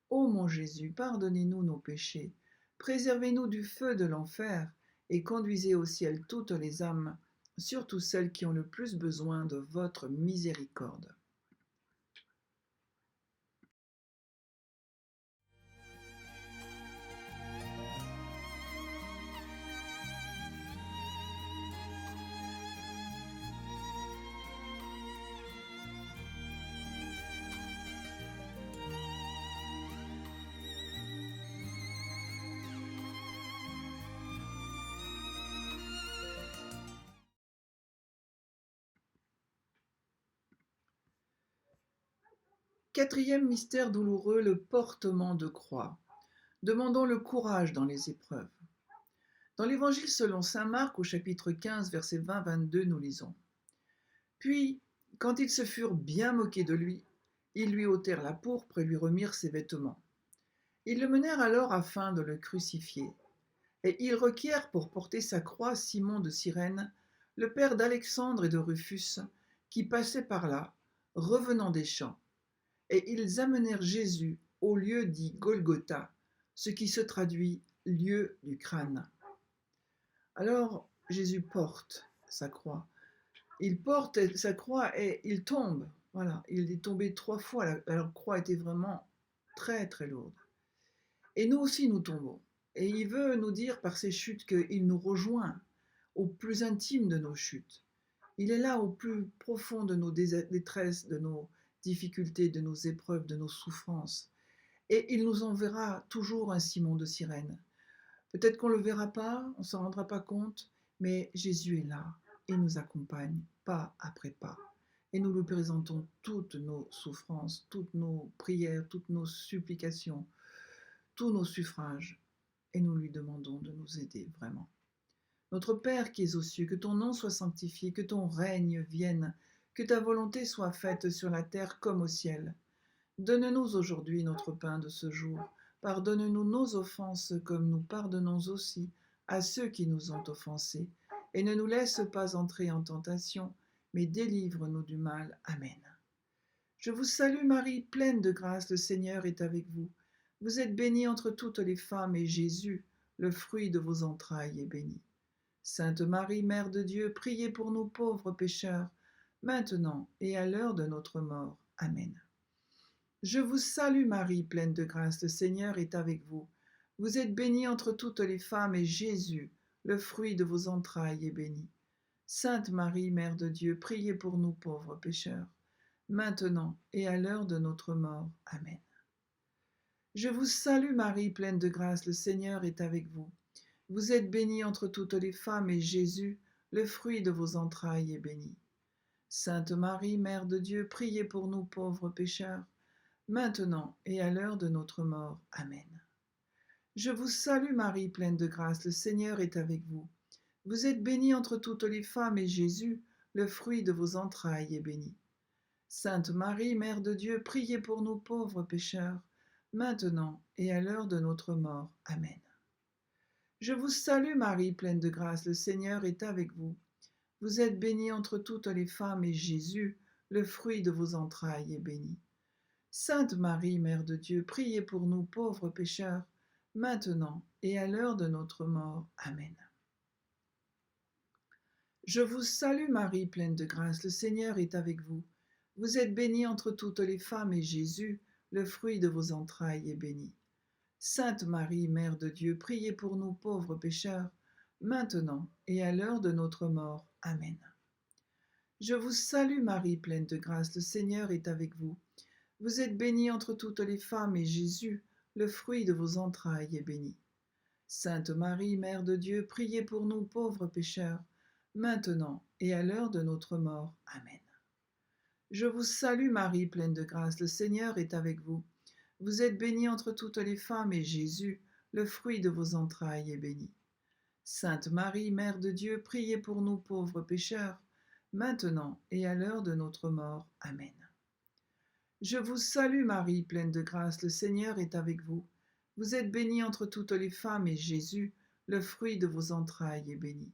Ô mon Jésus, pardonnez-nous nos péchés, préservez-nous du feu de l'enfer, et conduisez au ciel toutes les âmes, surtout celles qui ont le plus besoin de votre miséricorde. Quatrième mystère douloureux, le portement de croix. Demandons le courage dans les épreuves. Dans l'Évangile selon saint Marc, au chapitre 15, versets 20-22, nous lisons: Puis, quand ils se furent bien moqués de lui, ils lui ôtèrent la pourpre et lui remirent ses vêtements. Ils le menèrent alors afin de le crucifier. Et ils requièrent pour porter sa croix Simon de Cyrène, le père d'Alexandre et de Rufus, qui passait par là, revenant des champs. Et ils amenèrent Jésus au lieu dit Golgotha, ce qui se traduit lieu du crâne. Alors Jésus porte sa croix. Il porte sa croix et il tombe. Voilà, il est tombé 3 fois. La croix était vraiment très très lourde. Et nous aussi nous tombons. Et il veut nous dire par ces chutes qu'il nous rejoint au plus intime de nos chutes. Il est là au plus profond de nos détresses, de nos difficultés, de nos épreuves, de nos souffrances. Et il nous enverra toujours un Simon de Cyrène. Peut-être qu'on ne le verra pas, on ne s'en rendra pas compte, mais Jésus est là et nous accompagne pas après pas. Et nous lui présentons toutes nos souffrances, toutes nos prières, toutes nos supplications, tous nos suffrages, et nous lui demandons de nous aider vraiment. Notre Père qui es aux cieux, que ton nom soit sanctifié, que ton règne vienne, que ta volonté soit faite sur la terre comme au ciel. Donne-nous aujourd'hui notre pain de ce jour. Pardonne-nous nos offenses comme nous pardonnons aussi à ceux qui nous ont offensés. Et ne nous laisse pas entrer en tentation, mais délivre-nous du mal. Amen. Je vous salue Marie, pleine de grâce, le Seigneur est avec vous. Vous êtes bénie entre toutes les femmes, et Jésus, le fruit de vos entrailles, est béni. Sainte Marie, Mère de Dieu, priez pour nous pauvres pécheurs, maintenant et à l'heure de notre mort. Amen. Je vous salue Marie, pleine de grâce, le Seigneur est avec vous. Vous êtes bénie entre toutes les femmes, et Jésus, le fruit de vos entrailles, est béni. Sainte Marie, Mère de Dieu, priez pour nous pauvres pécheurs, maintenant et à l'heure de notre mort. Amen. Je vous salue Marie, pleine de grâce, le Seigneur est avec vous. Vous êtes bénie entre toutes les femmes, et Jésus, le fruit de vos entrailles, est béni. Sainte Marie, Mère de Dieu, priez pour nous pauvres pécheurs, maintenant et à l'heure de notre mort. Amen. Je vous salue Marie, pleine de grâce, le Seigneur est avec vous. Vous êtes bénie entre toutes les femmes, et Jésus, le fruit de vos entrailles, est béni. Sainte Marie, Mère de Dieu, priez pour nous pauvres pécheurs, maintenant et à l'heure de notre mort. Amen. Je vous salue Marie, pleine de grâce, le Seigneur est avec vous. Vous êtes bénie entre toutes les femmes, et Jésus, le fruit de vos entrailles, est béni. Sainte Marie, Mère de Dieu, priez pour nous pauvres pécheurs, maintenant et à l'heure de notre mort. Amen. Je vous salue Marie, pleine de grâce, le Seigneur est avec vous. Vous êtes bénie entre toutes les femmes, et Jésus, le fruit de vos entrailles, est béni. Sainte Marie, Mère de Dieu, priez pour nous pauvres pécheurs, maintenant et à l'heure de notre mort. Amen. Je vous salue Marie, pleine de grâce, le Seigneur est avec vous. Vous êtes bénie entre toutes les femmes, et Jésus, le fruit de vos entrailles, est béni. Sainte Marie, Mère de Dieu, priez pour nous pauvres pécheurs, maintenant et à l'heure de notre mort. Amen. Je vous salue Marie, pleine de grâce, le Seigneur est avec vous. Vous êtes bénie entre toutes les femmes, et Jésus, le fruit de vos entrailles, est béni. Sainte Marie, Mère de Dieu, priez pour nous pauvres pécheurs, maintenant et à l'heure de notre mort. Amen. Je vous salue Marie, pleine de grâce, le Seigneur est avec vous. Vous êtes bénie entre toutes les femmes, et Jésus, le fruit de vos entrailles, est béni.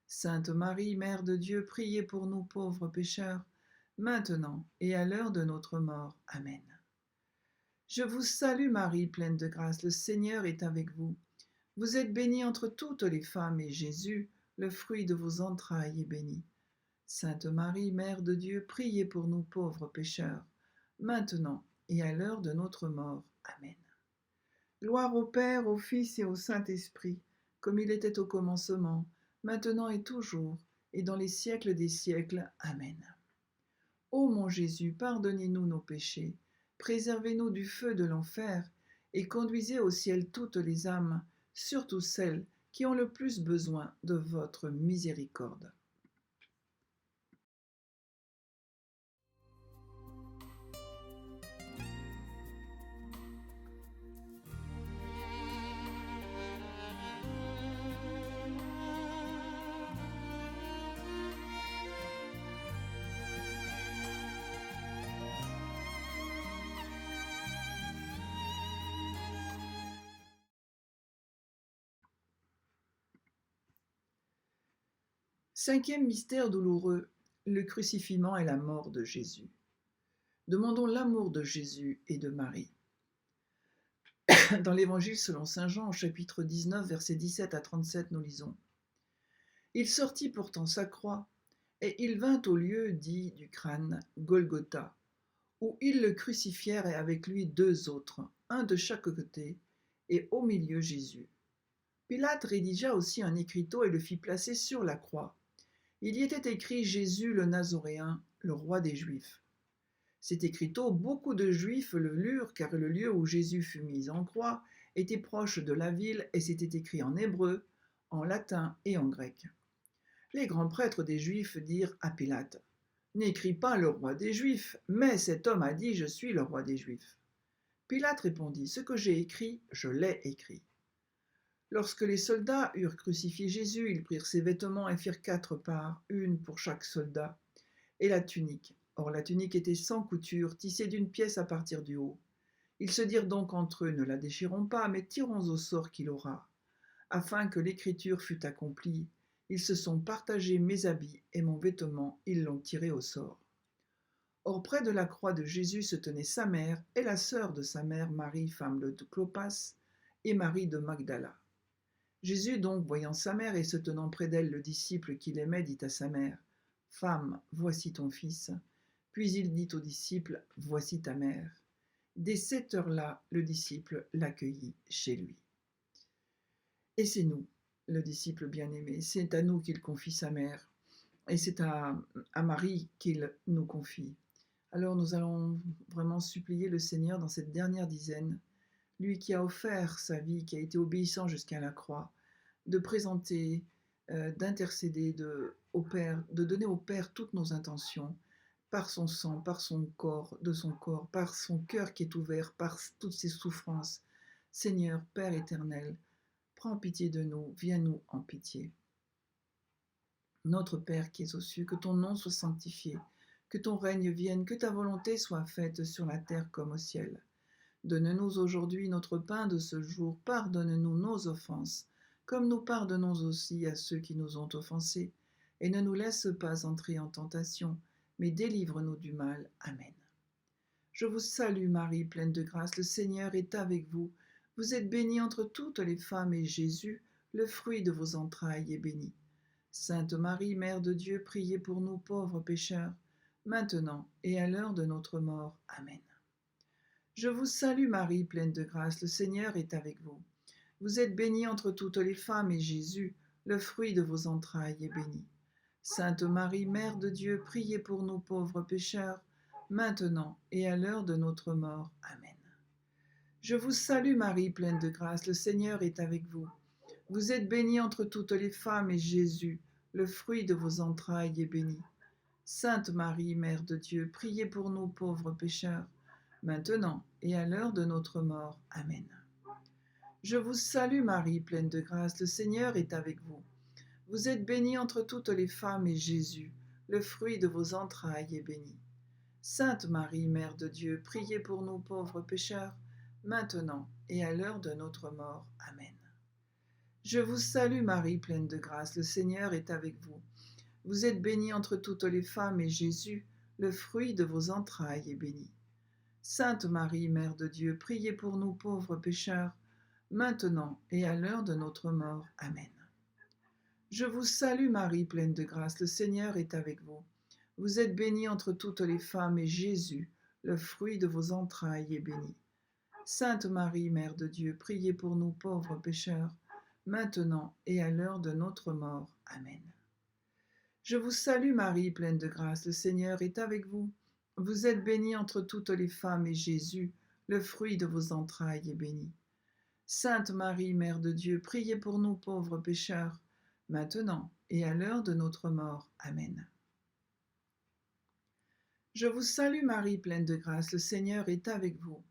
Sainte Marie, Mère de Dieu, priez pour nous pauvres pécheurs, maintenant et à l'heure de notre mort. Amen. Je vous salue Marie, pleine de grâce, le Seigneur est avec vous. Vous êtes bénie entre toutes les femmes, et Jésus, le fruit de vos entrailles, est béni. Sainte Marie, Mère de Dieu, priez pour nous pauvres pécheurs, maintenant et à l'heure de notre mort. Amen. Gloire au Père, au Fils et au Saint-Esprit, comme il était au commencement, maintenant et toujours, et dans les siècles des siècles. Amen. Ô mon Jésus, pardonnez-nous nos péchés, préservez-nous du feu de l'enfer, et conduisez au ciel toutes les âmes, surtout celles qui ont le plus besoin de votre miséricorde. Cinquième mystère douloureux, le crucifixion et la mort de Jésus. Demandons l'amour de Jésus et de Marie. Dans l'Évangile selon saint Jean, au chapitre 19, versets 17 à 37, nous lisons: Il sortit portant sa croix, et il vint au lieu dit du crâne, Golgotha, où ils le crucifièrent et avec lui deux autres, un de chaque côté, et au milieu Jésus. Pilate rédigea aussi un écriteau et le fit placer sur la croix. Il y était écrit: Jésus le Nazoréen, le roi des Juifs. Cet écriteau, beaucoup de Juifs le lurent, car le lieu où Jésus fut mis en croix était proche de la ville, et c'était écrit en hébreu, en latin et en grec. Les grands prêtres des Juifs dirent à Pilate: N'écris pas le roi des Juifs, mais cet homme a dit: Je suis le roi des Juifs. Pilate répondit: Ce que j'ai écrit, je l'ai écrit. Lorsque les soldats eurent crucifié Jésus, ils prirent ses vêtements et firent 4 parts, une pour chaque soldat, et la tunique. Or la tunique était sans couture, tissée d'une pièce à partir du haut. Ils se dirent donc entre eux: Ne la déchirons pas, mais tirons au sort qu'il aura. Afin que l'écriture fût accomplie, ils se sont partagés mes habits et mon vêtement, ils l'ont tiré au sort. Or près de la croix de Jésus se tenaient sa mère et la sœur de sa mère, Marie, femme de Clopas, et Marie de Magdala. Jésus donc, voyant sa mère et se tenant près d'elle le disciple qu'il aimait, dit à sa mère: Femme, voici ton fils. Puis il dit au disciple: Voici ta mère. Dès cette heure-là, le disciple l'accueillit chez lui. Et c'est nous, le disciple bien-aimé, c'est à nous qu'il confie sa mère, et c'est à Marie qu'il nous confie. Alors nous allons vraiment supplier le Seigneur dans cette dernière dizaine, lui qui a offert sa vie, qui a été obéissant jusqu'à la croix, de présenter, d'intercéder au Père, de donner au Père toutes nos intentions, par son sang, par son corps, de son corps, par son cœur qui est ouvert, par toutes ses souffrances. Seigneur, Père éternel, prends pitié de nous, viens-nous en pitié. Notre Père qui es aux cieux, que ton nom soit sanctifié, que ton règne vienne, que ta volonté soit faite sur la terre comme au ciel. Donne-nous aujourd'hui notre pain de ce jour, pardonne-nous nos offenses, comme nous pardonnons aussi à ceux qui nous ont offensés, et ne nous laisse pas entrer en tentation, mais délivre-nous du mal. Amen. Je vous salue Marie, pleine de grâce, le Seigneur est avec vous. Vous êtes bénie entre toutes les femmes, et Jésus, le fruit de vos entrailles, est béni. Sainte Marie, Mère de Dieu, priez pour nous pauvres pécheurs, maintenant et à l'heure de notre mort. Amen. Je vous salue Marie, pleine de grâce, le Seigneur est avec vous. Vous êtes bénie entre toutes les femmes, et Jésus, le fruit de vos entrailles, est béni. Sainte Marie, Mère de Dieu, priez pour nous pauvres pécheurs, maintenant et à l'heure de notre mort. Amen. Je vous salue Marie, pleine de grâce, le Seigneur est avec vous. Vous êtes bénie entre toutes les femmes, et Jésus, le fruit de vos entrailles, est béni. Sainte Marie, Mère de Dieu, priez pour nous pauvres pécheurs, maintenant et à l'heure de notre mort. Amen. Je vous salue Marie, pleine de grâce, le Seigneur est avec vous. Vous êtes bénie entre toutes les femmes, et Jésus, le fruit de vos entrailles, est béni. Sainte Marie, Mère de Dieu, priez pour nous pauvres pécheurs, maintenant et à l'heure de notre mort. Amen. Je vous salue Marie, pleine de grâce, le Seigneur est avec vous. Vous êtes bénie entre toutes les femmes, et Jésus, le fruit de vos entrailles, est béni. Sainte Marie, Mère de Dieu, priez pour nous pauvres pécheurs, maintenant et à l'heure de notre mort. Amen. Je vous salue Marie, pleine de grâce, le Seigneur est avec vous. Vous êtes bénie entre toutes les femmes, et Jésus, le fruit de vos entrailles, est béni. Sainte Marie, Mère de Dieu, priez pour nous pauvres pécheurs, maintenant et à l'heure de notre mort. Amen. Je vous salue Marie, pleine de grâce, le Seigneur est avec vous. Vous êtes bénie entre toutes les femmes, et Jésus, le fruit de vos entrailles, est béni. Sainte Marie, Mère de Dieu, priez pour nous pauvres pécheurs, maintenant et à l'heure de notre mort. Amen. Je vous salue Marie, pleine de grâce, le Seigneur est avec vous.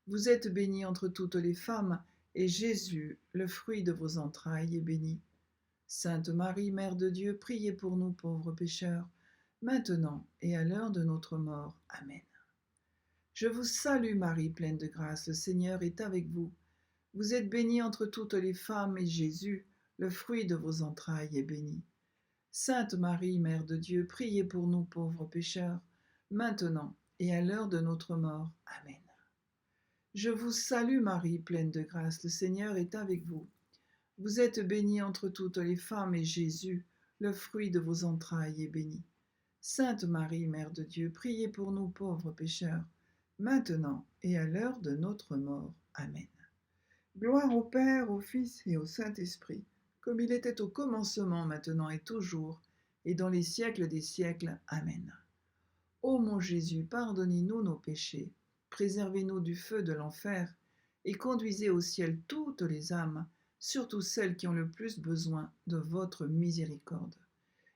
Vous êtes bénie entre toutes les femmes, et Jésus, le fruit de vos entrailles, est béni. Sainte Marie, Mère de Dieu, priez pour nous pauvres pécheurs, maintenant et à l'heure de notre mort. Amen. Je vous salue Marie, pleine de grâce, le Seigneur est avec vous. Vous êtes bénie entre toutes les femmes, et Jésus, le fruit de vos entrailles, est béni. Sainte Marie, Mère de Dieu, priez pour nous pauvres pécheurs, maintenant et à l'heure de notre mort. Amen. Je vous salue Marie, pleine de grâce, le Seigneur est avec vous. Vous êtes bénie entre toutes les femmes et Jésus, le fruit de vos entrailles, est béni. Sainte Marie, Mère de Dieu, priez pour nous pauvres pécheurs, maintenant et à l'heure de notre mort. Amen. Gloire au Père, au Fils et au Saint-Esprit, comme il était au commencement, maintenant et toujours, et dans les siècles des siècles. Amen. Ô mon Jésus, pardonnez-nous nos péchés, préservez-nous du feu de l'enfer, et conduisez au ciel toutes les âmes, surtout celles qui ont le plus besoin de votre miséricorde.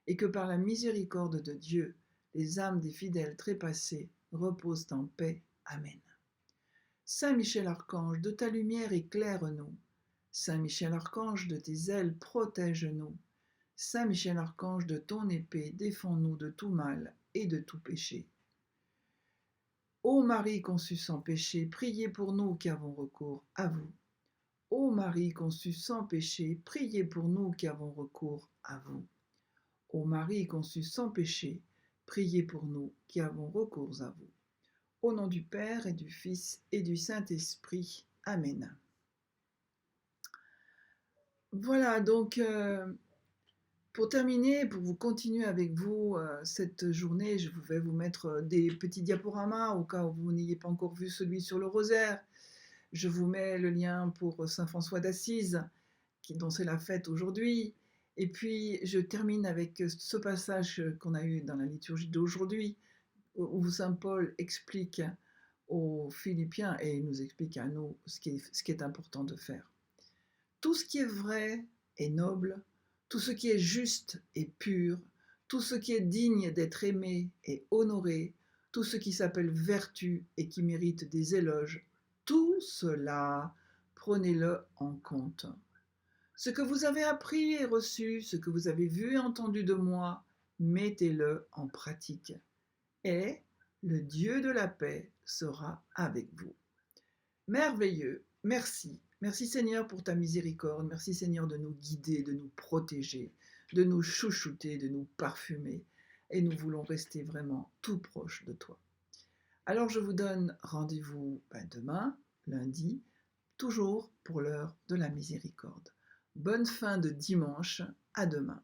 Et que par la miséricorde de Dieu, les âmes des fidèles trépassés reposent en paix. Amen. Saint Michel Archange, de ta lumière éclaire-nous. Saint Michel Archange, de tes ailes protège-nous. Saint Michel Archange, de ton épée défends-nous de tout mal et de tout péché. Ô Marie conçue sans péché, priez pour nous qui avons recours à vous. Ô Marie conçue sans péché, priez pour nous qui avons recours à vous. Ô Marie conçue sans péché, priez pour nous qui avons recours à vous. Au nom du Père et du Fils et du Saint-Esprit. Amen. Voilà, donc pour terminer, pour vous continuer avec vous cette journée, je vais vous mettre des petits diaporamas au cas où vous n'ayez pas encore vu celui sur le rosaire. Je vous mets le lien pour Saint François d'Assise, dont c'est la fête aujourd'hui. Et puis, je termine avec ce passage qu'on a eu dans la liturgie d'aujourd'hui, où Saint Paul explique aux Philippiens et nous explique à nous ce qui est important de faire. Tout ce qui est vrai et noble, tout ce qui est juste et pur, tout ce qui est digne d'être aimé et honoré, tout ce qui s'appelle vertu et qui mérite des éloges, tout cela, prenez-le en compte. Ce que vous avez appris et reçu, ce que vous avez vu et entendu de moi, mettez-le en pratique. Et le Dieu de la paix sera avec vous. Merveilleux, merci. Merci Seigneur pour ta miséricorde. Merci Seigneur de nous guider, de nous protéger, de nous chouchouter, de nous parfumer. Et nous voulons rester vraiment tout proche de toi. Alors je vous donne rendez-vous demain, lundi, toujours pour l'heure de la miséricorde. Bonne fin de dimanche, à demain.